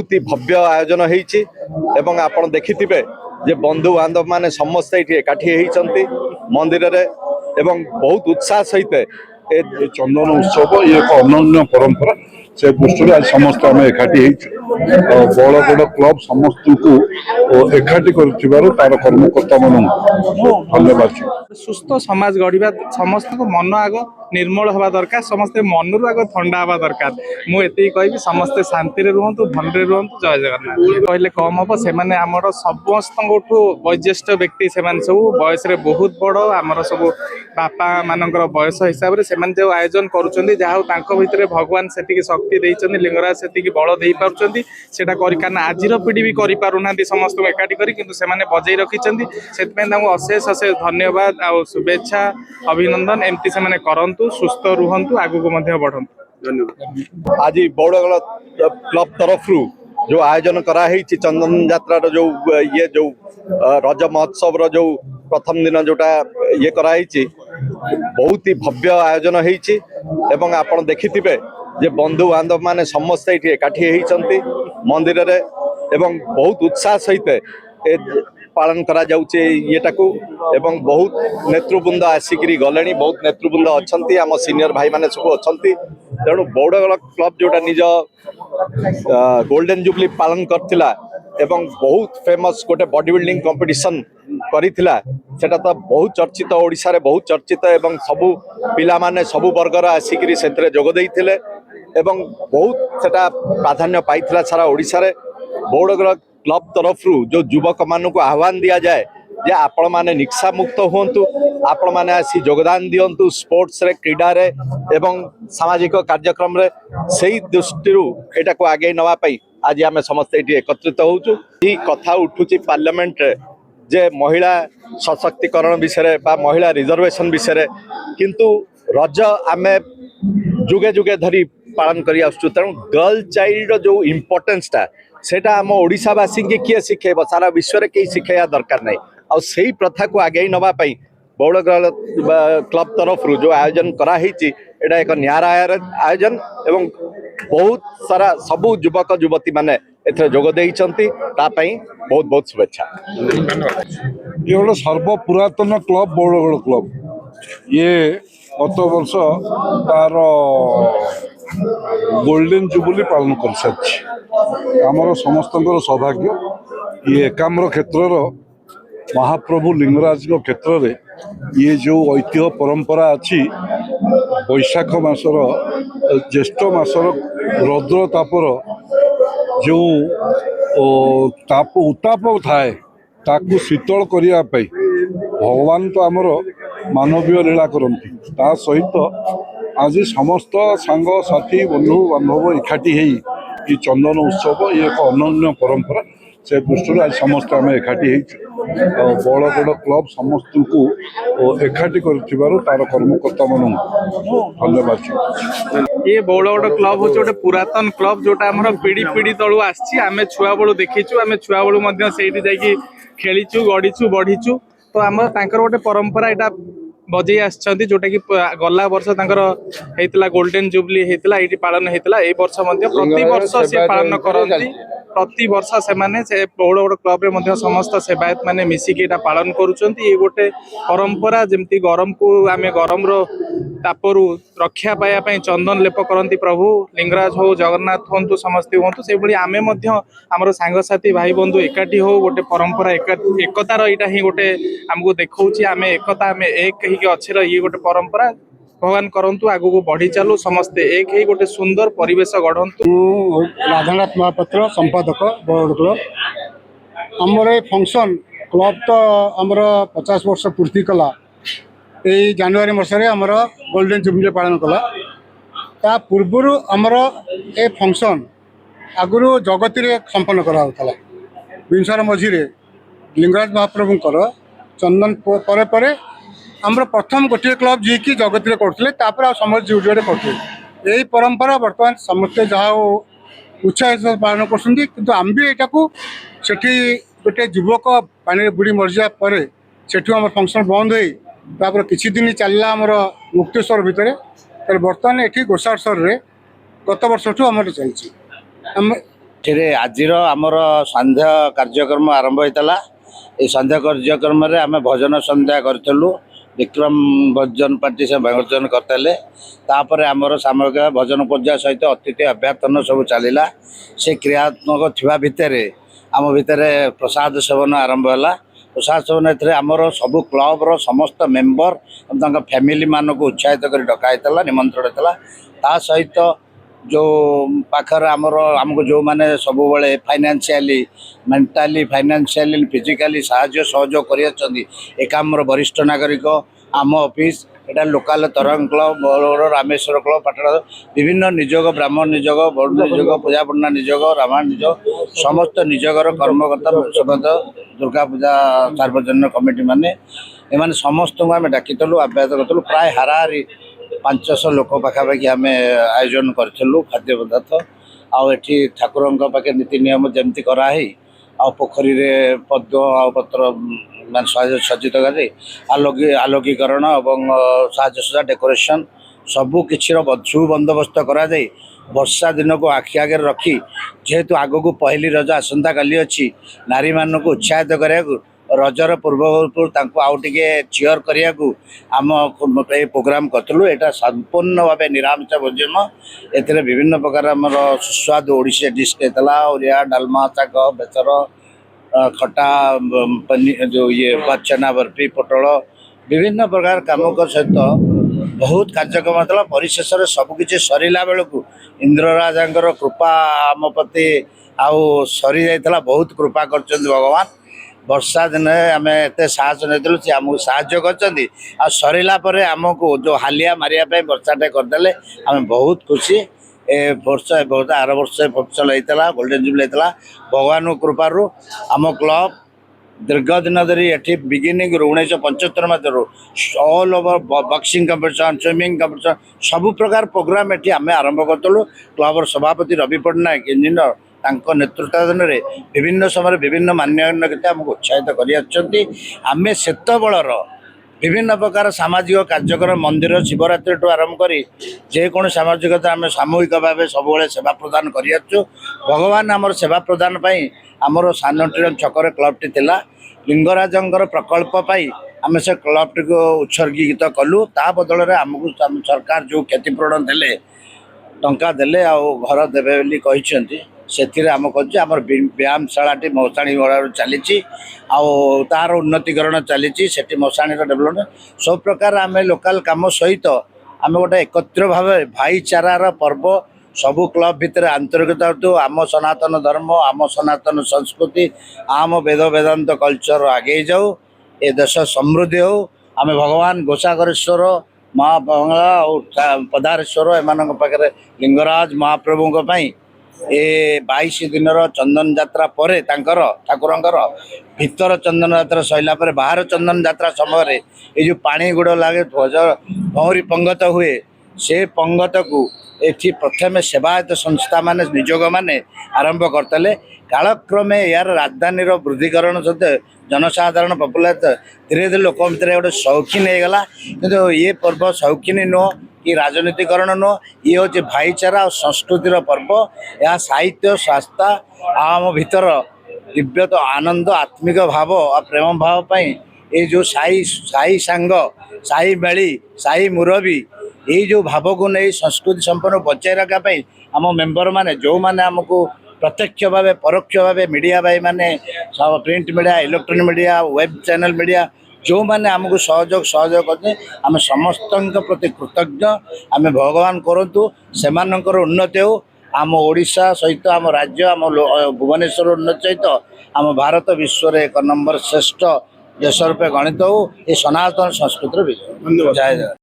बहुत ही भव्य आयोजन होती एवं आपण देखिथिबे जे बंधु बांधव माने समस्त ये एकाठी होती मंदिर रे एवं बहुत उत्साह सहित ये चंदन उत्सव ये एक अनन्य परंपरा से दृष्टि आज समस्त आम एकाठी बड़गड़ क्लब समस्त को एकाठी तार कर्मकर्ता मान धन्यवाद। सुस्थ समाज गढ़ा समस्त मन आग निर्मल हवा दरकार समस्ते मनरू आग ठंडा हवा दरकार मुझे कहि समस्ते शांति रुहतु भलरे रुहतु जय जगन्नाथ कहले कम हम से आमर समस्त वयोज्येष्ठ व्यक्ति से सब बयस बहुत बड़ आमर सब बापा मानकर बयस हिसाब से जो आयोजन कर भगवान से शक्ति देते लिंगराज से बल दे पार्टी आज पीढ़ी भी करना समस्त एकाठी कर बजाई रखिंट से अशेष अशेष धन्यवाद आ शुभेच्छा अभिनंदन एमती से करंतु सुस्थ रुहंतु आगु बढ़ंतु धन्यवाद। आज बौड़गड़ क्लब तरफ जो आयोजन कराई चंदन यात्रा जो ये जो रज महोत्सव जो प्रथम दिन जोटा ये कराई बहुत ही भव्य आयोजन होती एवं आपण देखिथिबे जे बंधु बांधव माने समस्त ये एकाठी होती मंदिर रे एवं बहुत उत्साह सहित पालन करा जाउचे येटाकू एवं बहुत नेतृवृंद आसिकी गले बहुत नेतृवृंद अच्छा आम सीनियर भाई माने सब अच्छा तेणु बौड़गड़ क्लब जोटा निज गोल्डन जुबली पालन करथिला एवं बहुत फेमस गोटे बॉडी बिल्डिंग कंपटीशन करिथिला सेटा तो बहुत चर्चित ओडिशा रे बहुत चर्चित एवं सबु पिला माने सबु वर्गर आसिकी सेतरे जोग देइथिले एवं बहुत सेटा प्राधान्य पाइथिला सारा ओडिशा रे बौड़गड़ क्लब तरफ जो युवक मान को आह्वान दि जाए जे आपण माने निशा मुक्त हुंतु आपण माने आसी योगदान दियंतु स्पोर्ट्स रे क्रीडा रे एवं सामाजिक कार्यक्रम रे सही दृष्टि एटा को आगे नवा पई आज आमे समस्त एटी एकत्रित होउछु ई कथा उठुची पार्लियामेंट रे जे महिला सशक्तिकरण विषय बा महिला रिजर्वेशन विषय किंतु रज आमे जुगे जुगे धरी पालन करी आसछु तेणु गर्ल चाइल्ड जो इम्पोर्टेंस टा सेटा आम ओडिशावासी के किए शिखेब सारा विश्व में कहीं शिखेया दरकार नहीं आ सही प्रथा को आगे नवा बौड़गड़ क्लब तरफ जो आयोजन कराई एटा एक न्यारा आयोजन एवं बहुत सारा सबू युवक युवती माने एथरे जोग देइचंती तापई बहुत बहुत शुभेच्छा। ये गोटे सर्व पुरातन क्लब बौड़गड़ क्लब ये गत वर्ष तार गोल्डन जुबली पालन कर सारी आमर समस्त सौभाग्य ये एकाम्र क्षेत्र महाप्रभु लिंगराज क्षेत्र में ये जो ऐतिह्य परंपरा अच्छी बैशाख मासर ज्येष्ठ मासर रौद्र तापर जो ताप उत्ताप थाए ताकू शीतल करने भगवान तो आमर मानवीय लीला करती ता सहित आज समस्त सांग साथी बंधु बांधव एकाठी ये चंदन उत्सव ये एक अनन्य परंपरा से दृष्टि आज समस्त आम एकाठी बड़गड़ क्लब समस्त को एकाठी तार कर्मकर्ता मान धन्यवाद। ये बौड़गड़ क्लब हूँ गोटे पुरातन क्लब जोटा आम पीढ़ी पीढ़ी तलू आम छुआ बेलू देखीचु आम छुआ बेलू से खेलीचु गढ़ीचु बढ़ीचु तो आम गोटे परंपरा यहाँ बजे आसछंती जोटा कि गला वर्ष होता गोल्डन जुबली होता ये पालन होता ए वर्ष प्रति वर्ष से पालन करती प्रति वर्ष से बौड़गड़ क्लब रे समस्त सेवायत माने मिसिकी पालन करुँच ये गोटे परंपरा जमती गरम को आम गरम तापरू रक्षा पाइबापी चंदन लेप करती प्रभु लिंगराज हो जगन्नाथ हूँ समस्ते हूँ से भाई आम आमर सांगसाथी भाई बंधु एकाठी हो गोटे परंपरा एकतार यहाँ ही गोटे आमको देखा आम एकता आम एक ही अच्छे ये गोटे परंपरा भगवान करंतु आगु को बढ़ी चलू समस्ते एक ही गोटे सुंदर परिवेश गढ़ंतु। राधानाथ महापात्र संपादक बौड़गड़ क्लब आमर ये फंक्शन क्लब तो आमर 50 वर्ष पूर्ति कला यही जानुआरी मसरे आमर गोल्डन जुबली पालन कला ता पूर्वर आमर ए फंक्शन आगुरी जगती संपन्न कराला विंशर मझीरे लिंगराज महाप्रभुंकर चंदन परे परे आमर प्रथम गोटे क्लब जी कि जगती करते समस्त जुड़े करते यही परंपरा बर्तमान समस्ते जहाँ उत्साह पालन कर आम भी यहाँ से गोटे युवक पानी बुड़ी मरीजा पर आम फंक्शन बंद हो किसी दिन चलला आमर मुक्तेश्वर भितर बर्तमान ये गोसार रे गत वर्ष आम चलती ଏଥିରେ ଆଜିର ଆମର ସନ୍ଧ୍ୟା କାର୍ଯ୍ୟକ୍ରମ ଆରମ୍ଭ ହୋଇଥିଲା। এই ସନ୍ଧ୍ୟା କାର୍ଯ୍ୟକ୍ରମରେ ଆମେ ଭଜନ ସନ୍ଧ୍ୟା କରିଥିଲୁ। ବିକ୍ରମ ଭଜନ ପାର୍ଟି ସେ ଭଜନ କରିଥିଲେ। ତାପରେ ଆମର ସାମୂହିକ ଭଜନ ପୂଜା ସହିତ ଅତିଥି ଅଭ୍ୟର୍ଥନ ସବୁ ଚାଲିଲା। ସେ କ୍ରିୟାତ୍ମକ ଥିବା ଭିତରେ ଆମ ଭିତରେ ପ୍ରସାଦ ସେବନ ଆରମ୍ଭ ହେଲା। ପ୍ରସାଦ ସେବନ ଏଥିରେ ଆମର ସବୁ କ୍ଲବର ସମସ୍ତ ମେମ୍ବର ଏବଂ ତାଙ୍କ ଫ୍ୟାମିଲି ମାନଙ୍କୁ ଉତ୍ସାହିତ କରି ଡକା ହେଇଥିଲା, ନିମନ୍ତ୍ରଣ ହେଇଥିଲା। ତା ସହିତ ଯେଉଁ ପାଖରେ ଆମକୁ ଯେଉଁମାନେ ସବୁବେଳେ ଫାଇନାନ୍ସିଆଲି ମେଣ୍ଟାଲି ଫାଇନାନ୍ସିଆଲି ଫିଜିକାଲି ସାହାଯ୍ୟ ସହଯୋଗ କରିଆସୁଛନ୍ତି ଏକାମ୍ର ବରିଷ୍ଠ ନାଗରିକ ଆମ ଅଫିସ୍ ଏଇଟା ଲୋକାଲ ତରଙ୍ଗ କ୍ଲବ, ବରଗଡ଼ ରାମେଶ୍ୱର କ୍ଲବ, ପାଟଣା ବିଭିନ୍ନ ନିଯୋଗ ବ୍ରାହ୍ମଣ ନିଯୋଗ, ବରୁଣ ନିଯୋଗ, ପୂଜାପଣ୍ଡା ନିଯୋଗ, ରାମାୟଣ ନିଯୋଗ ସମସ୍ତ ନିଯୋଗର କର୍ମକର୍ତ୍ତା ସମେତ ଦୁର୍ଗା ପୂଜା ସାର୍ବଜନୀନ କମିଟି ମାନେ ଏମାନେ ସମସ୍ତଙ୍କୁ ଆମେ ଡାକିଥିଲୁ, ଆପ୍ୟାୟିତ କରିଥିଲୁ। ପ୍ରାୟ ହାରାହାରି 500 ଲୋକ ପାଖାପାଖି ଆମେ ଆୟୋଜନ କରିଥିଲୁ ଖାଦ୍ୟ ପଦାର୍ଥ। ଆଉ ଏଠି ଠାକୁରଙ୍କ ପାଖେ ନୀତି ନିୟମ ଯେମିତି କରାହେଇ ଆଉ ପୋଖରୀରେ ପଦ୍ମ ଆଉ ପତ୍ର ମାନେ ସଜ୍ଜିତ କରି ଆଲୋକୀକରଣ ଏବଂ ସାଜସଜ୍ଜା ଡେକୋରେସନ୍ ସବୁ କିଛିର ସୁବନ୍ଦୋବସ୍ତ କରାଯାଇ ବର୍ଷା ଦିନକୁ ଆଖି ଆଗରେ ରଖି ଯେହେତୁ ଆଗକୁ ପହିଲି ରଜ ଆସନ୍ତାକାଲି ଅଛି, ନାରୀମାନଙ୍କୁ ଉତ୍ସାହିତ କରିବାକୁ ରଜର ପୂର୍ବରୁ ତାଙ୍କୁ ଆଉ ଟିକେ ଚିୟର କରିବାକୁ ଆମ ଏ ପ୍ରୋଗ୍ରାମ କରିଥିଲୁ। ଏଇଟା ସମ୍ପୂର୍ଣ୍ଣ ଭାବେ ନିରାମିଷ ଭୋଜନ। ଏଥିରେ ବିଭିନ୍ନ ପ୍ରକାର ଆମର ସୁସ୍ୱାଦୁ ଓଡ଼ିଶୀ ଡିସ୍ ହେଇଥିଲା। ଓଡ଼ିଆ ଡାଲମା, ଶାଗ, ବେସର, ଖଟା, ଯେଉଁ ଚନା ବର୍ଫି, ପୋଟଳ ବିଭିନ୍ନ ପ୍ରକାର କାମଙ୍କ ସହିତ ବହୁତ କାର୍ଯ୍ୟକ୍ରମ ହେଇଥିଲା। ପରିଶେଷରେ ସବୁକିଛି ସରିଲା ବେଳକୁ ଇନ୍ଦ୍ରରାଜାଙ୍କର କୃପା ଆମ ପ୍ରତି ଆଉ ସରିଯାଇଥିଲା। ବହୁତ କୃପା କରିଛନ୍ତି ଭଗବାନ। ବର୍ଷା ଦିନେ ଆମେ ଏତେ ସାହସ ନେଇଥିଲୁ, ସେ ଆମକୁ ସାହାଯ୍ୟ କରିଛନ୍ତି। ଆଉ ସରିଲା ପରେ ଆମକୁ ଯେଉଁ ହାଲିଆ ମାରିବା ପାଇଁ ବର୍ଷାଟେ କରିଦେଲେ ଆମେ ବହୁତ ଖୁସି। ଏ ବର୍ଷ ବହୁତ ଆର ବର୍ଷ ଫସଲ ହେଇଥିଲା, ଗୋଲ୍ଡେନ୍ ଜୁବଲି ହେଇଥିଲା। ଭଗବାନଙ୍କ କୃପାରୁ ଆମ କ୍ଲବ୍ ଦୀର୍ଘ ଦିନ ଧରି ଏଠି ବିଗିନିଂରୁ 1975 ମଧ୍ୟରୁ all over boxing competition, swimming competition ସବୁ ପ୍ରକାର ପ୍ରୋଗ୍ରାମ୍ ଏଠି ଆମେ ଆରମ୍ଭ କରିଥିଲୁ। କ୍ଲବର ସଭାପତି ରବି ପଟ୍ଟନାୟକ ଇଞ୍ଜିନିୟର ତାଙ୍କ ନେତୃତ୍ୱାଧୀନରେ ବିଭିନ୍ନ ସମୟରେ ବିଭିନ୍ନ ମାନ୍ୟଗଣ୍ୟ ବ୍ୟକ୍ତି ଆମକୁ ଉତ୍ସାହିତ କରିଆସୁଛନ୍ତି। ଆମେ ସେତେବେଳର ବିଭିନ୍ନ ପ୍ରକାର ସାମାଜିକ କାର୍ଯ୍ୟକ୍ରମ ମନ୍ଦିର ଶିବରାତ୍ରିଠୁ ଆରମ୍ଭ କରି ଯେକୌଣସି ସାମାଜିକତା ଆମେ ସାମୂହିକ ଭାବେ ସବୁବେଳେ ସେବା ପ୍ରଦାନ କରିଆସୁଛୁ। ଭଗବାନ ଆମର ସେବା ପ୍ରଦାନ ପାଇଁ ଆମର ସାନଟିର ଛକରେ କ୍ଲବ୍ଟି ଥିଲା। ଲିଙ୍ଗରାଜଙ୍କର ପ୍ରକଳ୍ପ ପାଇଁ ଆମେ ସେ କ୍ଲବ୍ଟିକୁ ଉତ୍ସର୍ଗୀକୃତ କଲୁ। ତା ବଦଳରେ ଆମକୁ ସରକାର ଯେଉଁ କ୍ଷତିପୂରଣ ଦେଲେ, ଟଙ୍କା ଦେଲେ ଆଉ ଘର ଦେବେ ବୋଲି କହିଛନ୍ତି, ସେଥିରେ ଆମେ କରୁଛୁ। ଆମର ବ୍ୟାୟାମଶାଳାଟି ମଶାଣି ଗଡ଼ାରୁ ଚାଲିଛି ଆଉ ତା'ର ଉନ୍ନତିକରଣ ଚାଲିଛି। ସେଠି ମଶାଣିର ଡେଭଲପମେଣ୍ଟ ସବୁ ପ୍ରକାର ଆମେ ଲୋକାଲ କାମ ସହିତ ଆମେ ଗୋଟେ ଏକତ୍ର ଭାବେ ଭାଇଚାରାର ପର୍ବ ସବୁ କ୍ଲବ୍ ଭିତରେ ଆନ୍ତରିକତା ହେତୁ ଆମ ସନାତନ ଧର୍ମ, ଆମ ସନାତନ ସଂସ୍କୃତି, ଆମ ବେଦ ବେଦାନ୍ତ କଲଚର ଆଗେଇ ଯାଉ, ଏ ଦେଶ ସମୃଦ୍ଧି ହେଉ। ଆମେ ଭଗବାନ ଘୋଷାଘରେଶ୍ୱର, ମା ବଙ୍ଗଳା ଆଉ ପଦାରେଶ୍ୱର ଏମାନଙ୍କ ପାଖରେ ଲିଙ୍ଗରାଜ ମହାପ୍ରଭୁଙ୍କ ପାଇଁ ଏ 22 ଦିନର ଚନ୍ଦନ ଯାତ୍ରା ପରେ ଠାକୁରଙ୍କର ଭିତର ଚନ୍ଦନ ଯାତ୍ରା ସରିଲା ପରେ ବାହାର ଚନ୍ଦନ ଯାତ୍ରା ସମୟରେ ଏ ଯେଉଁ ପାଣି ଗୁଡ଼ ଲାଗେ ଭଉଁରୀ ପଙ୍ଗତ ହୁଏ, ସେ ପଙ୍ଗତକୁ ଏଠି ପ୍ରଥମେ ସେବାୟତ ସଂସ୍ଥାମାନେ ନିଯୋଗମାନେ ଆରମ୍ଭ କରିଥିଲେ। କାଳକ୍ରମେ ଏହାର ରାଜଧାନୀର ବୃଦ୍ଧିକରଣ ସହିତ ଜନସାଧାରଣ ପପୁଲାର ଧୀରେ ଧୀରେ ଲୋକଙ୍କ ଭିତରେ ଗୋଟେ ସୌଖିନ ହେଇଗଲା। କିନ୍ତୁ ଇଏ ପର୍ବ ସୌଖିନୀ ନୁହଁ କି ରାଜନୀତିକରଣ ନୁହଁ, ଇଏ ହେଉଛି ଭାଇଚାରା ଆଉ ସଂସ୍କୃତିର ପର୍ବ। ଏହା ସାହିତ୍ୟ ସଂସ୍ଥା ଆଉ ଆମ ଭିତର ଦିବ୍ୟତ ଆନନ୍ଦ ଆତ୍ମିକ ଭାବ ଆଉ ପ୍ରେମ ଭାବ ପାଇଁ ଏଇ ଯେଉଁ ସାହି ସାଙ୍ଗ, ସାହି ମେଳି, ସାହି ମୁରବୀ ଏଇ ଯେଉଁ ଭାବକୁ ନେଇ ସଂସ୍କୃତି ସମ୍ପନ୍ନ ବଚାଇ ରଖିବା ପାଇଁ ଆମ ମେମ୍ବରମାନେ ଯେଉଁମାନେ ଆମକୁ ପ୍ରତ୍ୟକ୍ଷ ଭାବେ ପରୋକ୍ଷ ଭାବେ ମିଡ଼ିଆ ଭାଇମାନେ, print media, electronic media, web channel media ଯେଉଁମାନେ ଆମକୁ ସହଯୋଗ କରୁଛନ୍ତି, ଆମେ ସମସ୍ତଙ୍କ ପ୍ରତି କୃତଜ୍ଞ। ଆମେ ଭଗବାନ କରନ୍ତୁ ସେମାନଙ୍କର ଉନ୍ନତି ହେଉ। ଆମ ଓଡ଼ିଶା ସହିତ ଆମ ରାଜ୍ୟ, ଆମ ଭୁବନେଶ୍ୱର ଉନ୍ନତି ସହିତ ଆମ ଭାରତ ବିଶ୍ୱରେ 1 ନମ୍ବର ଶ୍ରେଷ୍ଠ ଦେଶ ରୂପେ ଗଣିତ ହେଉ। ଏ ସନାତନ ସଂସ୍କୃତିର ବିଜୟ। ଜୟ ଜଗନ୍ନାଥ।